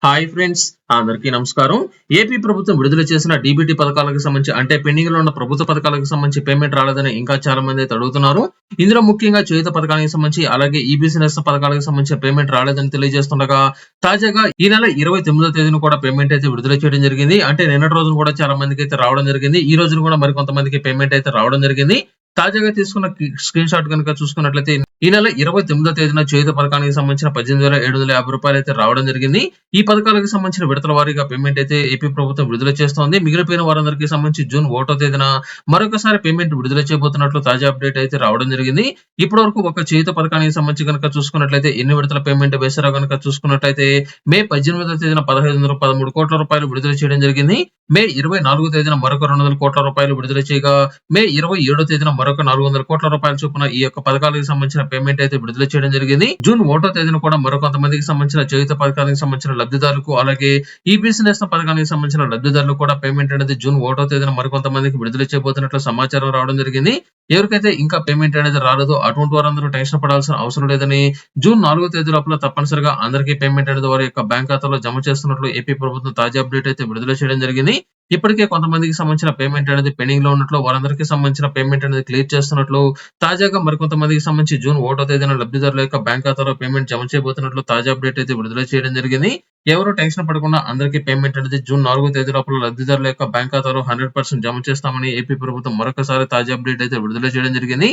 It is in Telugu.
హాయ్ ఫ్రెండ్స్, అందరికీ నమస్కారం. ఏపీ ప్రభుత్వం విడుదల చేసిన డీబీటీ పథకాలకు సంబంధించి అంటే పెండింగ్ లో ఉన్న ప్రభుత్వ పథకాలకు సంబంధించి పేమెంట్ రాలేదని ఇంకా చాలా మంది అయితే అడుగుతున్నారు. ఇందులో ముఖ్యంగా చేయూత పథకానికి సంబంధించి అలాగే ఈబీసీ నేస్తం పథకాలకు సంబంధించి పేమెంట్ రాలేదని తెలియజేస్తుండగా తాజాగా ఈ నెల 29వ తేదీన కూడా పేమెంట్ అయితే విడుదల చేయడం జరిగింది. అంటే నిన్నటి రోజున కూడా చాలా మందికి అయితే రావడం జరిగింది. ఈ రోజున కూడా మరికొంతమందికి పేమెంట్ అయితే రావడం జరిగింది. తాజాగా తీసుకున్న స్క్రీన్ షాట్ కనుక చూసుకున్నట్లయితే ఈ నెల 29వ తేదీన చేయూత పథకానికి సంబంధించిన 18,750 అయితే రావడం జరిగింది. ఈ పథకాలకు సంబంధించిన విడతల వారీగా పేమెంట్ అయితే ఏపీ ప్రభుత్వం విడుదల చేస్తోంది. మిగిలిపోయిన వారందరికీ సంబంధించి జూన్ 1వ తేదీన మరొకసారి పేమెంట్ విడుదల చేయబోతున్నట్లు తాజా అప్డేట్ అయితే రావడం జరిగింది. ఇప్పటి వరకు ఒక చేయూత పథకానికి సంబంధించి కనుక చూసుకున్నట్లయితే ఎన్ని విడతల పేమెంట్ వేశారో కనుక చూసుకున్నట్లయితే మే 18వ తేదీన 1,513 కోట్ల రూపాయలు విడుదల చేయడం జరిగింది. మే 24వ తేదీన మరొక 200 కోట్ల రూపాయలు విడుదల చేయగా మే 27వ తేదీన మరొక 400 కోట్ల రూపాయల చొప్పున ఈ యొక్క పథకాలకు సంబంధించిన పేమెంట్ అయితే విడుదల చేయడం జరిగింది. జూన్ 1వ తేదీన కూడా మరికొంతమందికి సంబంధించిన చేయూత పథకానికి సంబంధించిన లబ్ధిదారులకు అలాగే ఈబీసీ నేస్తం పథకానికి సంబంధించిన లబ్ధిదారులకు కూడా పేమెంట్ అనేది జూన్ 1వ తేదీన మరికొంతమందికి విడుదల చేయబోతున్నట్లు సమాచారం రావడం జరిగింది. ఎవరికైతే ఇంకా పేమెంట్ అనేది రాలేదో అటువంటి వారందరూ టెన్షన్ పడాల్సిన అవసరం లేదని జూన్ 4వ తేదీ లోపల తప్పనిసరిగా అందరికీ పేమెంట్ అనేది వారి యొక్క బ్యాంక్ ఖాతాలో జమ చేస్తున్నట్లు ఏపీ ప్రభుత్వం తాజా అప్డేట్ అయితే విడుదల చేయడం జరిగింది. ఇప్పటికే కొంతమందికి సంబంధించిన పేమెంట్ అనేది పెండింగ్ లో ఉన్నట్లు వారందరికీ సంబంధించిన పేమెంట్ అనేది క్లియర్ చేస్తున్నట్లు తాజాగా మరికొంతమందికి సంబంధించి జూన్ 1వ తేదీన లబ్ధిదారుల యొక్క బ్యాంక్ ఖాతాలో పేమెంట్ జమ చేయబోతున్నట్లు తాజా అప్డేట్ అయితే విడుదల చేయడం జరిగింది. ఎవరు టెన్షన్ పడకుండా అందరికీ పేమెంట్ అనేది జూన్ 4వ తేదీ లోపల లబ్ధిదారుల యొక్క బ్యాంక్ ఖాతాలో 100% జమ చేస్తామని ఏపీ ప్రభుత్వం మరొకసారి తాజా అప్డేట్ అయితే విడుదల చేయడం జరిగింది.